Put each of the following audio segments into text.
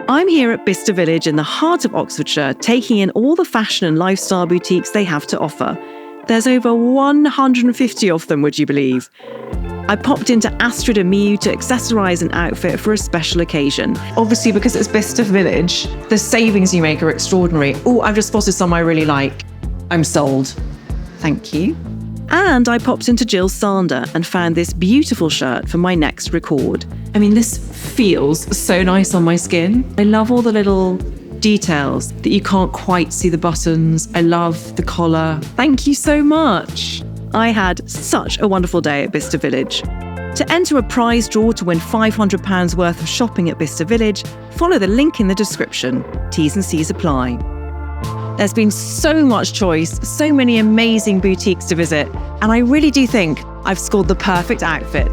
I'm here at Bicester Village in the heart of Oxfordshire, taking in all the fashion and lifestyle boutiques they have to offer. There's over 150 of them, would you believe? I popped into Astrid and Miu to accessorise an outfit for a special occasion. Obviously, because it's Bicester Village, the savings you make are extraordinary. Oh, I've just spotted some I really like. I'm sold. Thank you. And I popped into Jill Sander and found this beautiful shirt for my next record. I mean, this feels so nice on my skin. I love all the little details that you can't quite see the buttons. I love the collar. Thank you so much. I had such a wonderful day at Bicester Village. To enter a prize draw to win £500 worth of shopping at Bicester Village, follow the link in the description. T's and C's apply. There's been so much choice, so many amazing boutiques to visit, and I really do think I've scored the perfect outfit.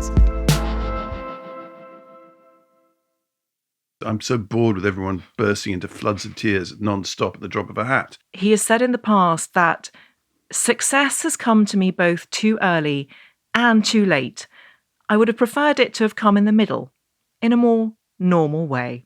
I'm so bored with everyone bursting into floods of tears non-stop at the drop of a hat. He has said in the past that success has come to me both too early and too late. I would have preferred it to have come in the middle, in a more normal way.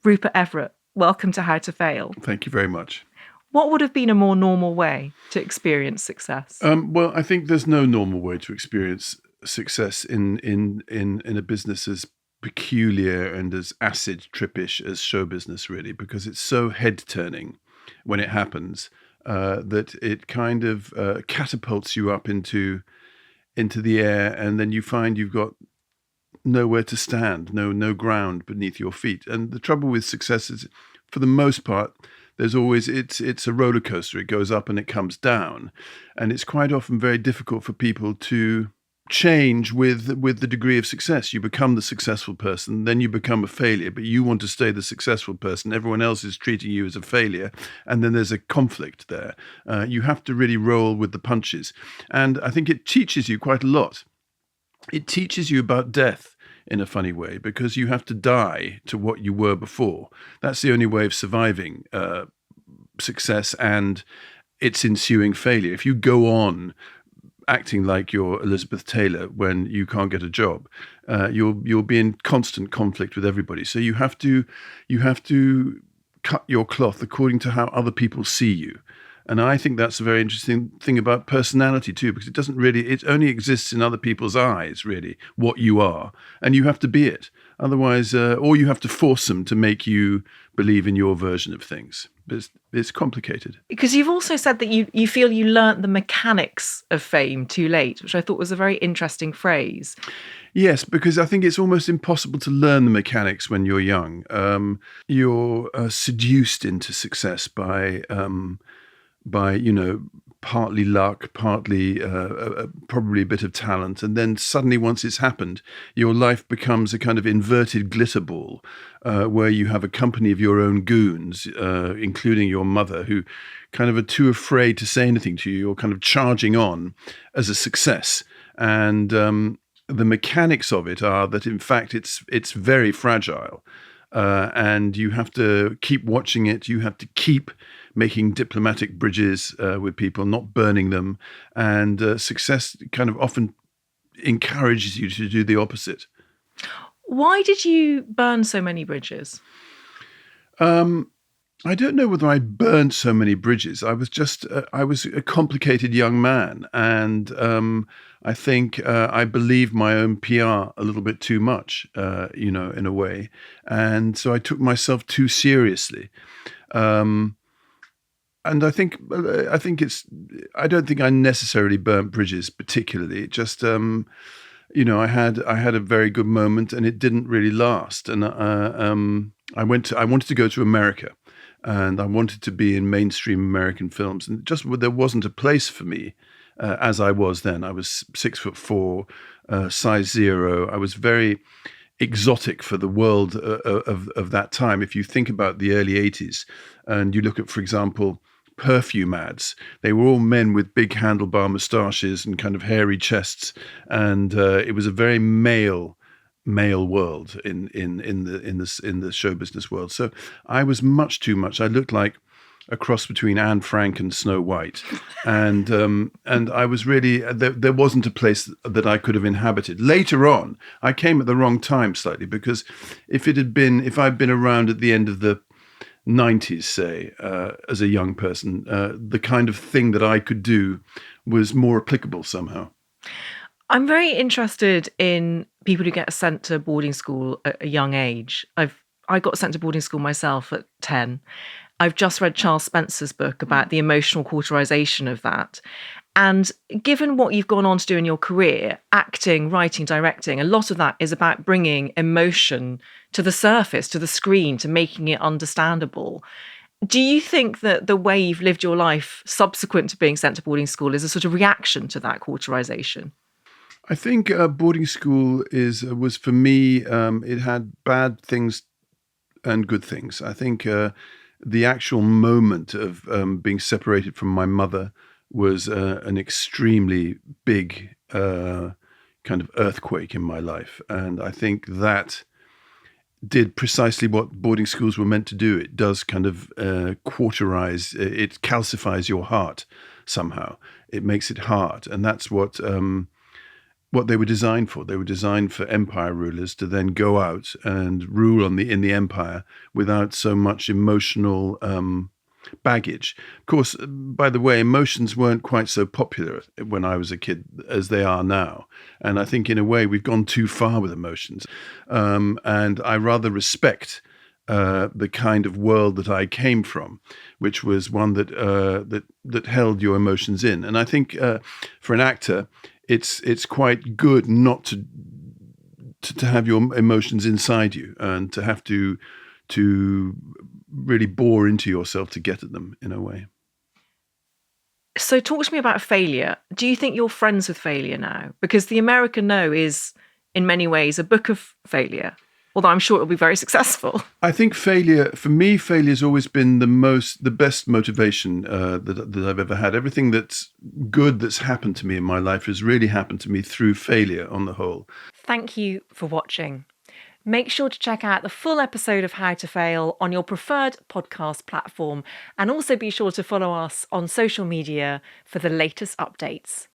Rupert Everett, welcome to How to Fail. Thank you very much. What would have been a more normal way to experience success? Well, I think there's no normal way to experience success in a business as peculiar and as acid trippish as show business, really, because it's so head-turning when it happens that it kind of catapults you up into the air, and then you find you've got nowhere to stand, no ground beneath your feet. And the trouble with success is, for the most part, there's always it's a roller coaster. It goes up and it comes down, and it's quite often very difficult for people to change with the degree of success. You become the successful person, then you become a failure, but you want to stay the successful person. Everyone else is treating you as a failure, and then there's a conflict there. You have to really roll with the punches, and I think it teaches you quite a lot. It teaches you about death in a funny way, because you have to die to what you were before. That's the only way of surviving success and its ensuing failure. If you go on acting like you're Elizabeth Taylor when you can't get a job, you'll be in constant conflict with everybody. So you have to cut your cloth according to how other people see you. And I think that's a very interesting thing about personality too, because it only exists in other people's eyes, really, what you are. And you have to be it. Otherwise, or you have to force them to make you believe in your version of things. But it's complicated. Because you've also said that you feel you learnt the mechanics of fame too late, which I thought was a very interesting phrase. Yes, because I think it's almost impossible to learn the mechanics when you're young. You're seduced into success by partly luck, partly probably a bit of talent. And then suddenly, once it's happened, your life becomes a kind of inverted glitter ball where you have a company of your own goons, including your mother, who kind of are too afraid to say anything to you. You're kind of charging on as a success. And the mechanics of it are that, in fact, it's very fragile. And you have to keep watching it. You have to keep making diplomatic bridges with people, not burning them. And success kind of often encourages you to do the opposite. Why did you burn so many bridges? I don't know whether I burned so many bridges. I was a complicated young man. And I think I believed my own PR a little bit too much, in a way. And so I took myself too seriously. And I don't think I necessarily burnt bridges particularly. It just, I had a very good moment, and it didn't really last. And I wanted to go to America, and I wanted to be in mainstream American films, and there wasn't a place for me as I was then. I was 6'4", size 0. I was very exotic for the world of that time. If you think about the early 80s, and you look at, for example, perfume ads, they were all men with big handlebar moustaches and kind of hairy chests, and it was a very male world in the show business world. So I was much too much. I looked like a cross between Anne Frank and Snow White, and I was really there wasn't a place that I could have inhabited. Later on, I came at the wrong time slightly, because if I'd been around at the end of the 90s, say, as a young person, the kind of thing that I could do was more applicable somehow. I'm very interested in people who get sent to boarding school at a young age. I got sent to boarding school myself at 10. I've just read Charles Spencer's book about the emotional cauterization of that. And given what you've gone on to do in your career, acting, writing, directing, a lot of that is about bringing emotion to the surface, to the screen, to making it understandable. Do you think that the way you've lived your life subsequent to being sent to boarding school is a sort of reaction to that cauterization? I think boarding school was for me, it had bad things and good things. I think the actual moment of being separated from my mother was an extremely big kind of earthquake in my life. And I think that did precisely what boarding schools were meant to do. It does kind of cauterize, it calcifies your heart somehow. It makes it hard. And that's what they were designed for. They were designed for empire rulers to then go out and rule in the empire without so much emotional baggage. Of course, by the way, emotions weren't quite so popular when I was a kid as they are now. And I think in a way we've gone too far with emotions. And I rather respect the kind of world that I came from, which was one that held your emotions in. And I think for an actor, it's quite good not to have your emotions inside you and to have to really bore into yourself to get at them in a way. So talk to me about failure. Do you think you're friends with failure now? Because The American No is in many ways a book of failure, although I'm sure it'll be very successful. I think failure has always been the best motivation that I've ever had. Everything that's good that's happened to me in my life has really happened to me through failure on the whole. Thank you for watching. Make sure to check out the full episode of How to Fail on your preferred podcast platform, and also be sure to follow us on social media for the latest updates.